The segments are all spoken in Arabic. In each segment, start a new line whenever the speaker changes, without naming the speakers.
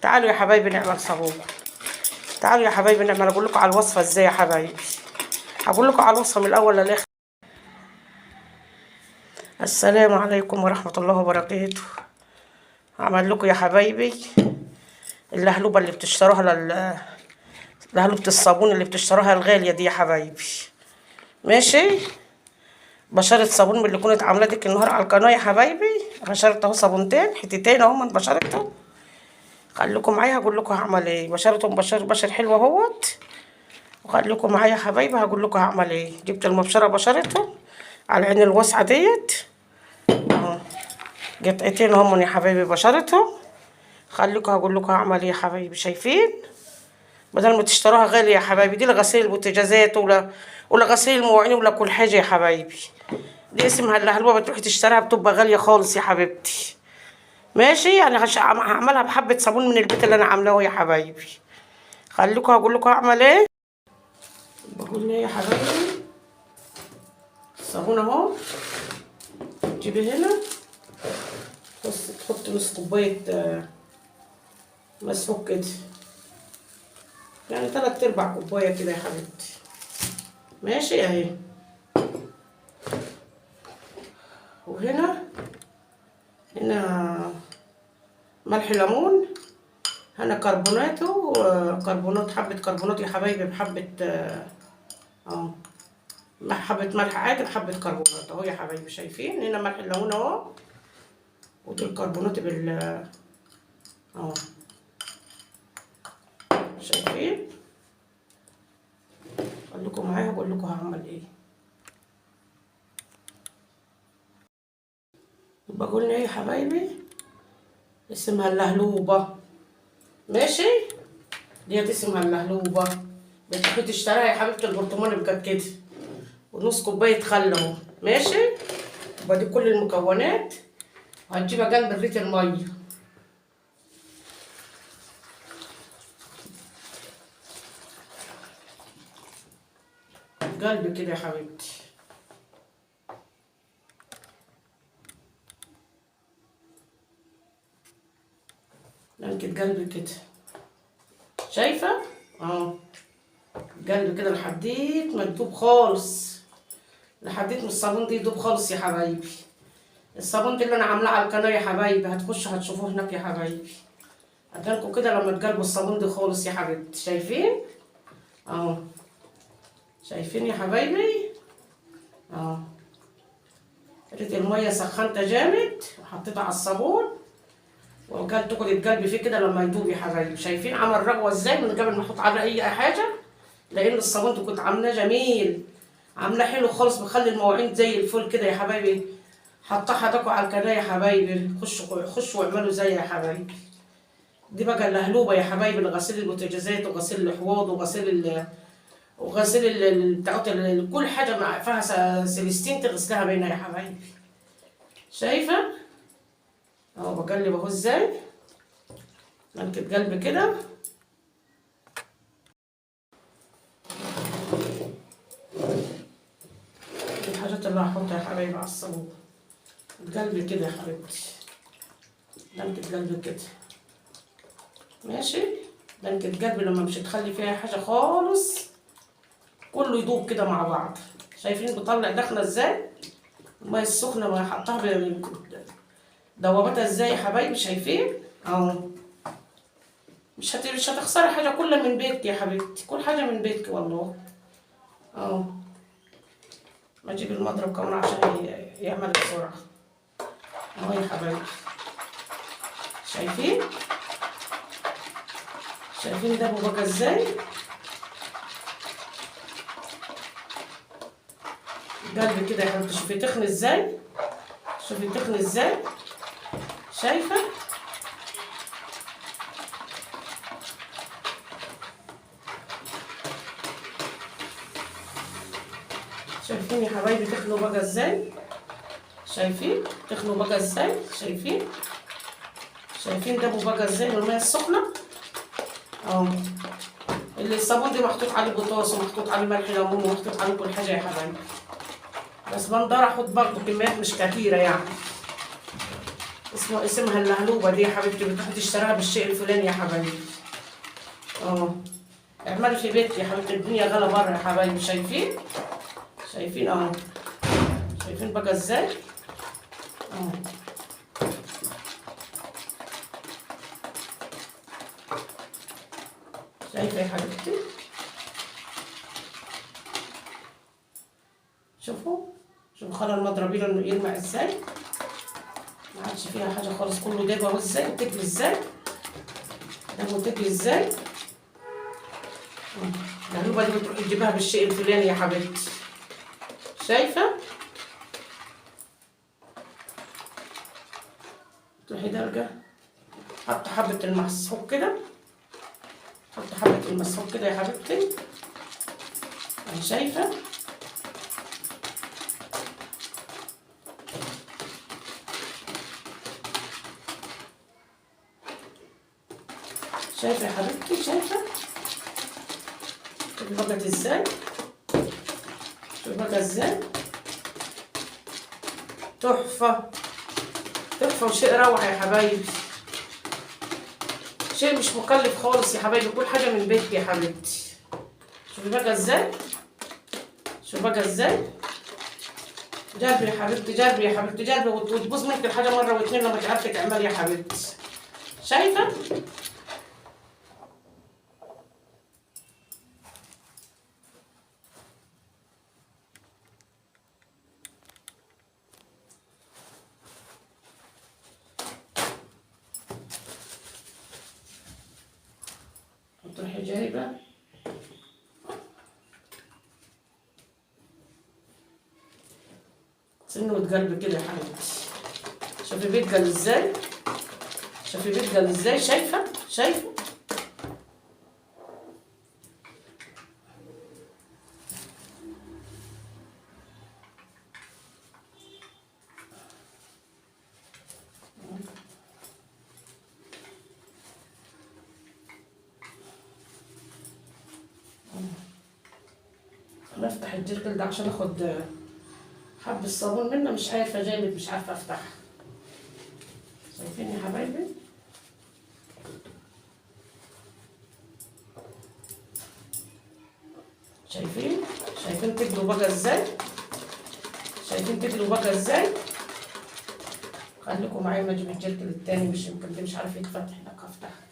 تعالوا يا حبايبي نعمل صابون. تعالوا يا حبايبي نعمل. اقول لكم على الوصفه ازاي يا حبايبي. هقول لكم على الوصفه من الاول للاخر. السلام عليكم ورحمه الله وبركاته. هعمل لكم يا حبايبي اللهلوبه اللي بتشتروها لهلوبه الصابون اللي بتشتروها الغاليه دي يا حبايبي. ماشي. بشرة صابون من اللي كنت عاملاه ديك النهار على القناه يا حبايبي. بشرت اهو صابونتين حتتين اهو من بشرته. خليكم معايا هقول لكم هعمل ايه. بشرتهم بشر حلوه اهوت. وخليكم معايا يا حبايبي هقول لكم هعمل ايه. جبت المبشره بشرته على العين الواسعه ديت اهو. قطعتين هم يا حبايبي بشرته. خليكم هقول لكم هعمل ايه يا حبايبي. شايفين؟ بدل ما تشتروها غاليه يا حبايبي. دي لغسيل البوتاجازات ولا غسيل المواعين ولا كل حاجه يا حبايبي. دي اسمها اللهلوبه بتروحي تشتريها بتبقى غاليه خالص يا حبيبتي. ماشي. انا هعملها بحبه صابون من البيت اللي انا عاملاه يا حبايبي. خليكم هقول لكم هعمل ايه. بقول ايه يا حبايبي. الصابون اهو. تجيبي هنا تحط نص كوبايه مسحوق كده، يعني 3/4 كوبايه كده يا حبيبتي. ماشي اهي. وهنا ملح ليمون. هنا كربونات حبه كربونات يا حبايبي بحبه اهو. حبه ملح عادي بحبه كربونات اهو يا حبايبي. شايفين؟ هنا ملح الليمون اهو. ودي الكربونات اهو. شايفين؟ خليكم معايا هقول لكم هعمل ايه. يبقى قلنا ايه يا حبايبي. اسمها اللهلوبه. ماشي. ديت اسمها اللهلوبه. بتروحي تشتريها يا حبيبتي البرطمان بقت كده. ونص كوبايه خل اهو. ماشي. يبقى دي كل المكونات. وهتجيبها جنب الريت الميه. قلب كده يا حبيبتي. لنكة قلب كده. شايفه؟ اهو. قلب كده لحديت ما تدوب خالص. لحديت من الصابون دي يدوب خالص يا حبايبي. الصابون دي اللي انا عاملاه على القناه يا حبايبي. هتخشوا هتشوفوه هناك يا حبايبي. هتلاقوا كده لما تقلبوا الصابون دي خالص يا حبيبتي. شايفين؟ اهو. شايفين يا حبايبي؟ اهو. ريت الميه سخنتها جامد وحطيتها على الصابون. وقعدت تقعد تقلبي فيه كده لما يدوب يا حبايبي. شايفين عمل رغوه ازاي من قبل ما احط عليه اي حاجه. لان الصابون ده كنت عاملاه جميل. عاملاه حلو خالص بخلي المواعين زي الفل كده يا حبايبي. حطها حداكوا على القناه يا حبايبي. خشوا واعملوا زي يا حبايبي. دي بقى اللهلوبه يا حبايبي لغسيل البوتاجازات وغسيل الحواض وغسيل بتاعت كل حاجه مع فيها سيليستين تغسلها بينها يا حبايبي. شايفه؟ اهو بقلب اهو ازاي. ملكة قلب كده. دي الحاجات اللي هحطها يا حبايبي على الصابون. قلب كده يا حبيبتي. ملكة قلب كده. ماشي. ملكة قلب لما مش تخلي فيها حاجه خالص كله يدوب كده مع بعض. شايفين بطلع داخله ازاي. الميه السخنه ما حطها دوبتها ازاي يا حبايبي. شايفين؟ اهو. مش هتخسري حاجه كلها من بيتك يا حبيبتي. كل حاجه من بيتك والله. اهو. ما اجيب المضرب كمان عشان يعمل بسرعه. اهو يا حبايبي. شايفين؟ شايفين ده بقى ازاي. قلبي كده يا حبيبتي. شوفي تخن ازاي. شوفي تخن ازاي. شايفه؟ شايفين يا حبايبي تخنوا بقى ازاي. شايفين تخنوا بقى ازاي. شايفين؟ شايفين ده بقى ازاي من الميه السخنه اهو. اللي الصابون دي محطوط عليه بوتاص ومحطوط عليه ملح ليمون ومحطوط عليه كل حاجه يا حبايبي. بس بنقدر احط برضه كميات مش كتيره يعني. اسمها اللهلوبة دي يا حبيبتي، بتروحي تشتريها بالشيء الفلاني يا حبايبي. اعملي في بيتك يا حبيبتي، الدنيا غلا بره يا حبايبي. شايفين اهو، شايفين بقى ازاي اهو. شايفه يا حبيبتي؟ شوفوا خلى المضرب يلمع ازاي، ما عادش فيها حاجه خالص، كله دايب اهو. ازاي بتجري ازاي، ده بتجري ازاي. اللهلوبه دي بتروحي تجيبها بالشيء الفلاني يا حبيبتي. شايفه؟ تروحي دارجه حط حبه المسحوق كده، حط حبه المسحوق كده يا حبيبتي. شايفه؟ شايفه يا حبيبتي؟ شايفه بقت ازاي؟ شوفي بقى ازاي، تحفه وشيء روعه يا حبايبي، شيء مش مكلف خالص يا حبايبي، كل حاجه من بيتي يا حبيبتي. شوفي بقى ازاي، جربي يا حبيبتي، جربي وتبوظ منك الحاجه مره واتنين لما تعرفي تعملي يا حبيبتي. شايفه؟ تروحي جايبه سن وتقلبي كده يا حبيبتي. شوفي بيتقل ازاي، شايفه؟ انا افتح الجركل ده عشان اخد حب الصابون منه، مش عارفه جامد، مش عارفه افتحها. شايفين يا حبايبي؟ شايفين تجلوا بقى ازاي؟ خليكم معايا ما اجيب الجركل التاني، مش يمكن دي مش عارف يتفتح. هناك هفتحها.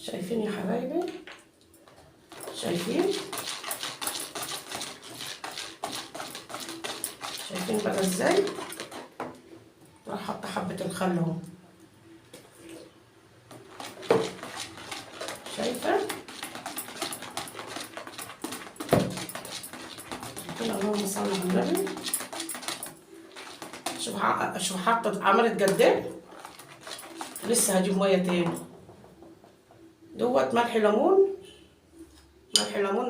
شايفين يا حبايبي؟ شايفين بقى ازاي؟ راح احط حبة الخل اهو. شايفة؟ كده اللهم صل على النبي. شوف حطت عملت قد ايه. لسه هجيب مية تاني. دوت ملح ليمون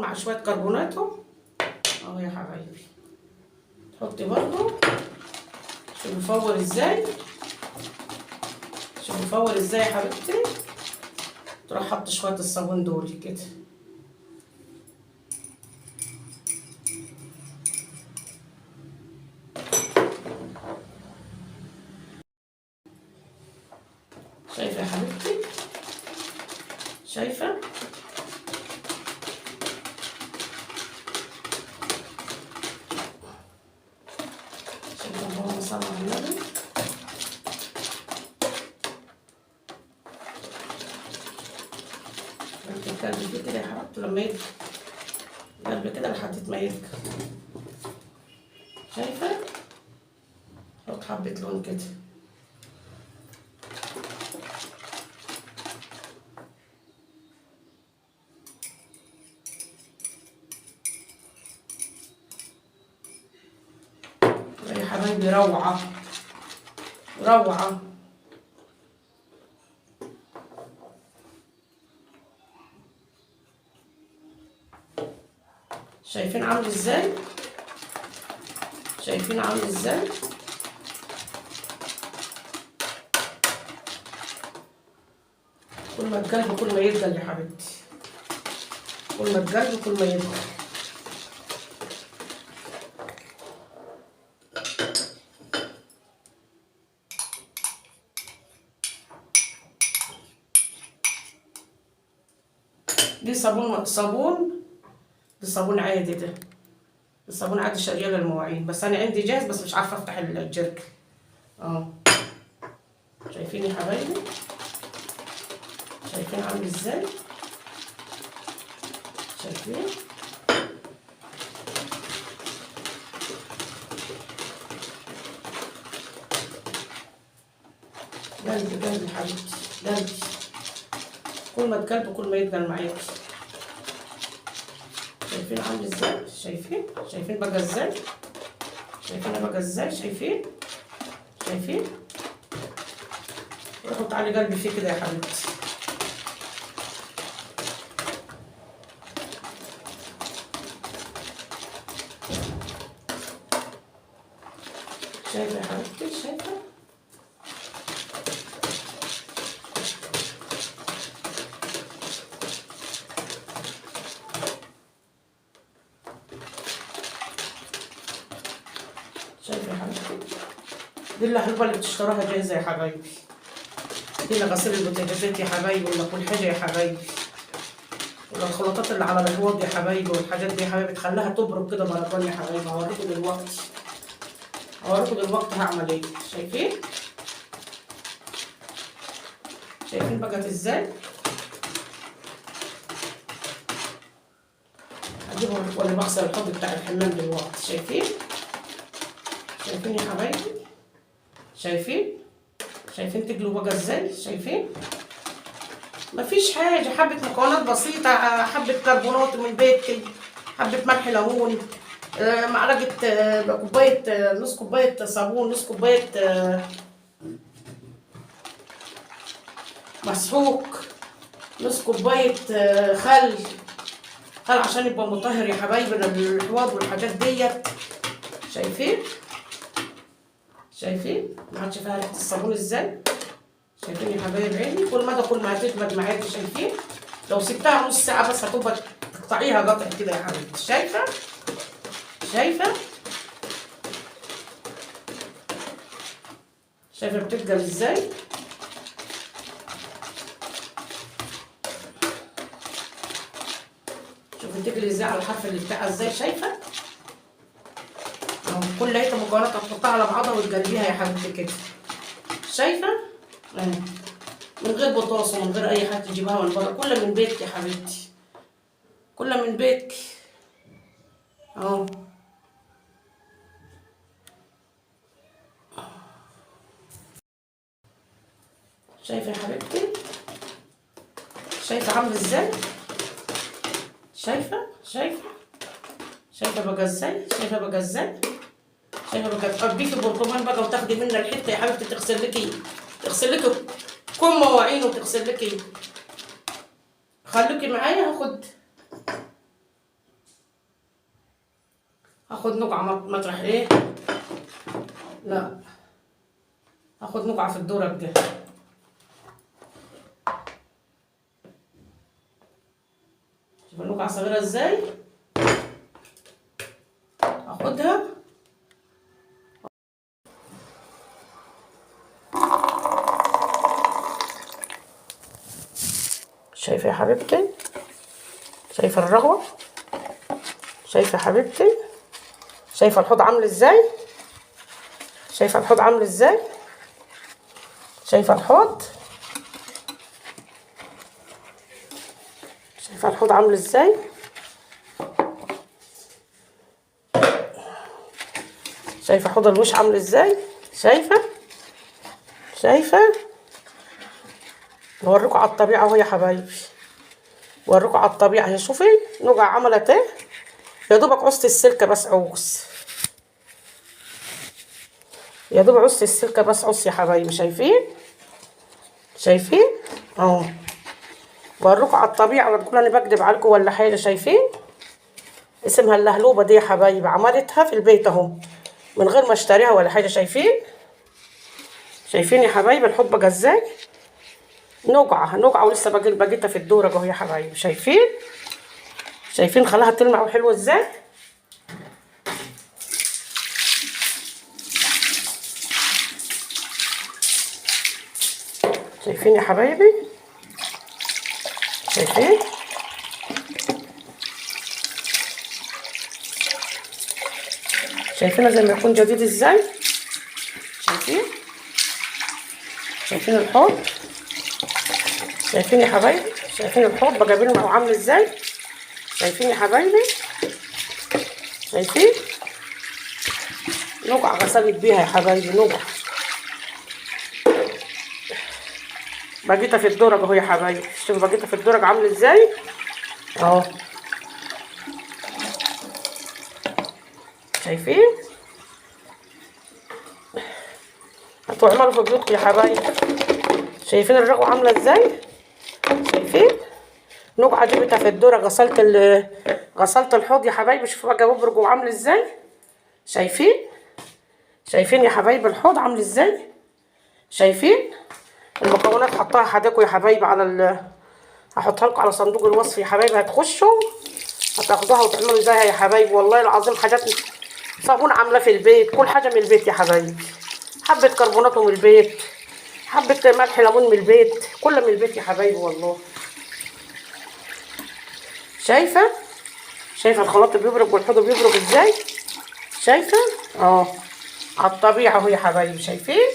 مع شوية كربوناتو اهو يا حبايبي. تحطي برضو. شوفي فور ازاي يا حبيبتي. تروح حط شوية الصابون دول كده. شايفة يا حبيبتي؟ شايفة؟ اللهم صل على النبي. الكلب دي كده يا حبيبتي لما يدخل الكلب كده لحد ما يدخل. شايفة؟ حبة لون كده. يا حبايبي روعة روعة. شايفين عامل ازاي؟ شايفين عامل ازاي؟ كل ما القلب كل ما يتقل يا حبيبتي، كل ما القلب كل ما يتقل. دي صابون ده صابون عادي، ده الصابون عادي شغال للمواعين، بس انا عندي جاهز بس مش عارفه افتح الجرك. شايفين يا حبايبي؟ شايفين عامل ازاي؟ شايفين؟ قلبي قلبي حبيبتي قلبي، كل ما تقلب كل ما يتقل معاكي. شايفين عامل ازاي؟ شايفين؟ شايفين بقى ازاي؟ شايفين بقى ازاي؟ شايفين؟ شايفين؟ روحوا تعالي قلبي فيه كده يا حبيبتي. شايفة يا حبيبتي؟ شايفة؟ شايفة يا حبيبتي؟ دي اللحلوبة اللي بتشتراها جاهزة يا حبايبي. دي لغسيل البوتاجازات يا حبايبي، ولا كل حاجة يا حبايبي، ولا الخلطات اللي على الحوض يا حبايبي، والحاجات دي يا حبايبي تخليها تبرد كده برطان يا حبايبي. هوريكم دلوقتي، هوريكم دلوقتي هعمل ايه. شايفين؟ شايفين بقت ازاي؟ هجيب اوريكم وانا بغسل الحوض بتاع الحمام دلوقتي. شايفين؟ شايفين يا حبايبي؟ شايفين؟ شايفين تقلوا بقى ازاي؟ شايفين؟ مفيش حاجة، حبة مكونات بسيطة، حبة كربونات من بيتي، حبة ملح ليمون، معلقة كوباية، نص كوباية صابون، نص كوباية مسحوق، نص كوباية خل عشان يبقى مطهر يا حبايبي للحواض والحاجات ديت. شايفين؟ شايفين؟ ما عادش فيها ريحة الصابون ازاي؟ شايفين يا حبايب عيني؟ كل ما هتجمد معاكي. شايفين؟ لو سبتها نص ساعة بس هتبقى تقطعيها قطع كده يا حبيبتي. شايفة؟ شايفة؟ شايفة بتتقل ازاي؟ شوفي بتجري ازاي على الحرف اللي بتاعها ازاي. شايفة؟ اهو كل هيك مكونات هتحطها على بعضها وتقلبيها يا حبيبتي كده. شايفة؟ اهي من غير بطاطس ومن غير اي حاجة تجيبها من بره، كلها من بيتك يا حبيبتي، كلها من بيتك اهو. شايفة يا حبيبتي؟ شايفة عاملة ازاي؟ شايفة؟ شايفة؟ شايفة بقى ازاي؟ شايفة بقى ازاي؟ شايفة بقى تقضيه في برطمان بقى وتاخدي منها الحتة يا حبيبتي، تغسل لكي كل مواعين وتغسل لكي. خليكي معايا، هاخد نقعة مطرح ايه؟ لا، هاخد نقعة في الدورق ده. شوف النقعة صغيرة ازاي؟ هاخدها شايفة يا حبيبتي؟ شايفة الرغوة؟ شايفة يا حبيبتي؟ شايفة الحوض عامل ازاي؟ شايفة الحوض عامل ازاي؟ شايفة الحوض؟ شايفة الحوض عامل ازاي؟ شايفة حوض الوش عامل ازاي؟ شايفه؟ شايفه؟ بوريكم على الطبيعه اهو يا حبايبي، بوريكم على الطبيعه اهي. شوفي نوجع عملت ايه، يا دوبك عوزت السلكه بس عوز، يا دوب عوزت السلكه بس عوز يا حبايبي. شايفين؟ شايفين اهو؟ بوريكم على الطبيعه، ولا تقولوا انا بكدب عليكم ولا حاجه. شايفين؟ اسمها اللهلوبه دي يا حبايبي، عملتها في البيت اهو من غير ما اشتريها ولا حاجه. شايفين؟ شايفين يا حبايبي الحب بقى ازاي؟ نقعه نقعه، ولسه بقيتها في الدورج اهو يا حبايبي. شايفين؟ شايفين خلاها تلمع وحلوه ازاي؟ شايفين يا حبايبي؟ شايفين؟ شايفينها زي ما يكون جديد ازاي؟ شايفين؟ شايفين الحوض؟ شايفين يا حبايبي؟ شايفين الحوض بقى بيلمع وعامل ازاي؟ شايفين يا حبايبي؟ شايفين؟ نقعة غسلت بيها يا حبايبي، نقعة بقيتها في الدرج اهو يا حبايبي. شوفوا بقيتها في الدرج عامل ازاي اهو. شايفين؟ هاتوا اعملوا في بيوتكم يا حبايبي. شايفين الرغوة عاملة ازاي؟ شايفين؟ نقعة جبتها في الدرج، غسلت الحوض يا حبايبي. شوفوا بقى ببرج وعامل ازاي؟ شايفين؟ شايفين يا حبايبي الحوض عامل ازاي؟ شايفين؟ المكونات حطها حداكوا يا حبايبي على هحطها لكم على صندوق الوصف يا حبايبي. هتخشوا هتاخدوها وتعملوا زيها يا حبايبي. والله العظيم حاجات صابون عامله في البيت، كل حاجه من البيت يا حبايبي. حبه كربوناتو من البيت، حبه ملح ليمون من البيت، كله من البيت يا حبايبي والله. شايفه؟ شايفه الخلاط بيبرق والحوض بيبرق ازاي؟ شايفه؟ اه على الطبيعه اهو يا حبايبي. شايفين؟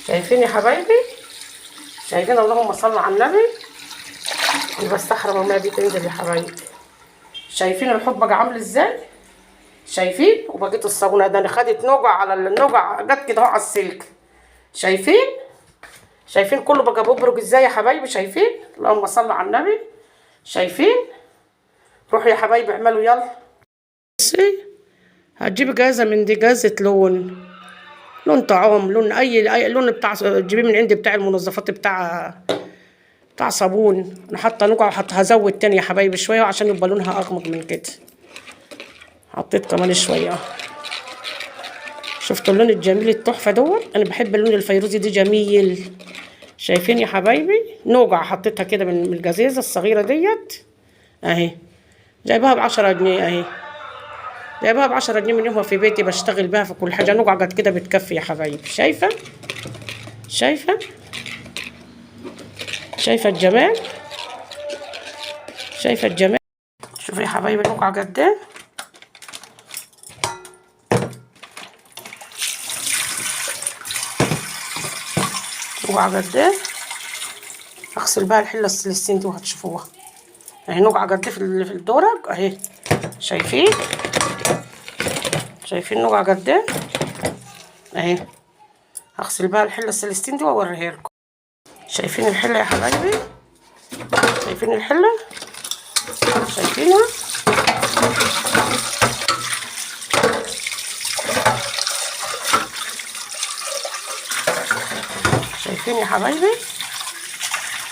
شايفين يا حبايبي؟ شايفين؟ اللهم صل على النبي. انا بستحرم الميه دي تنزل يا حبايبي. شايفين الحوض بقى عامل ازاي؟ شايفين؟ وبقيت الصابونه ده انا خدت نوجع على النوجع جت كده اهو على السلك. شايفين؟ شايفين كله بقى بيبرق ازاي يا حبايبي؟ شايفين؟ اللهم صل على النبي. شايفين؟ روحوا يا حبايبي اعملوا يلا. بصي هتجيبي جازه من دي، جازه لون طعام، لون اي لون بتاع تجيبيه من عندي بتاع المنظفات بتاع صابون. انا حاطه نقعه وحطها هزود تاني يا حبايبي شويه عشان يبقى لونها اغمق من كده. حطيت كمان شويه. شفتوا اللون الجميل التحفه دوت؟ انا بحب اللون الفيروزي ده جميل. شايفين يا حبايبي؟ نوجع حطيتها كده من الجزيزه الصغيره ديت اهي. جايباها ب10 جنيه اهي، جايباها ب10 جنيه من يومها في بيتي بشتغل بيها في كل حاجه. نوجع قد كده بتكفي يا حبايبي. شايفه؟ شايفه؟ شايفه الجمال؟ شايفه الجمال؟ شوفوا يا حبايبي نوجع قد ايه. نوجع قد ايه. اغسل بقى الحله السلسين دي وهتشوفوها اهي. نوجع قد ايه في الدورج اهي. شايفين؟ شايفين نوجع قد ايه اهي. هغسل بقى الحله السلسين دي واوريها لكم. شايفين الحله يا حبايبي؟ شايفين الحله؟ شايفينها؟ شايفين يا حبايبي؟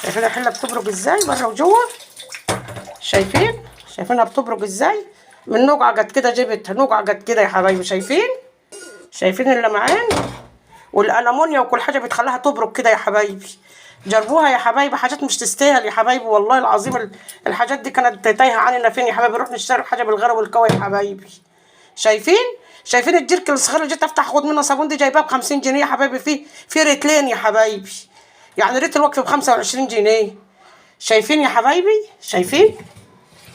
شايفين الحله بتبرق ازاي بره وجوه؟ شايفين؟ شايفينها بتبرق ازاي؟ من نقعه قد كده جبتها، نقعه قد كده يا حبايبي. شايفين؟ شايفين اللمعان والالمونيا وكل حاجه بتخليها تبرق كده يا حبايبي. جربوها يا حبايبي، حاجات مش تستاهل يا حبايبي والله العظيم. الحاجات دي كانت تايهه عننا فين يا حبايبي؟ نروح نشتري حاجه بالغلا والكوى يا حبايبي. شايفين؟ شايفين الجيرك الصغير اللي جيت افتح اخد منه صابون دي جايباه ب50 جنيه يا حبايبي. في ريتلين يا حبايبي، يعني ريت الوقف ب25 جنيه. شايفين يا حبايبي؟ شايفين؟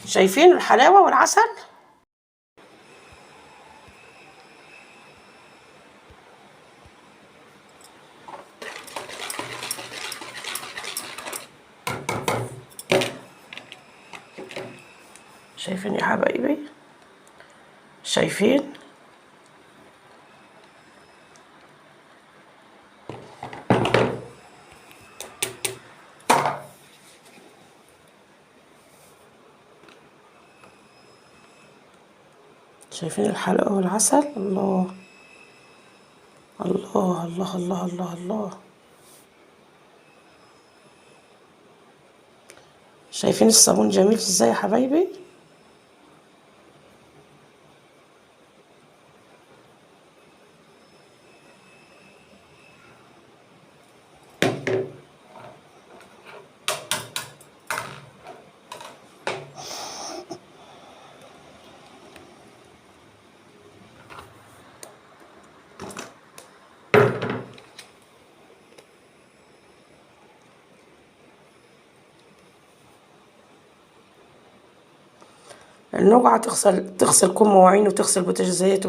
شايفين الحلاوه والعسل؟ شايفين يا حبايبي؟ شايفين؟ شايفين الحلاوة والعسل؟ الله الله الله الله الله الله. شايفين الصابون جميل ازاي يا حبايبي؟ النقعة تغسل كم مواعين وتغسل بوتاجازات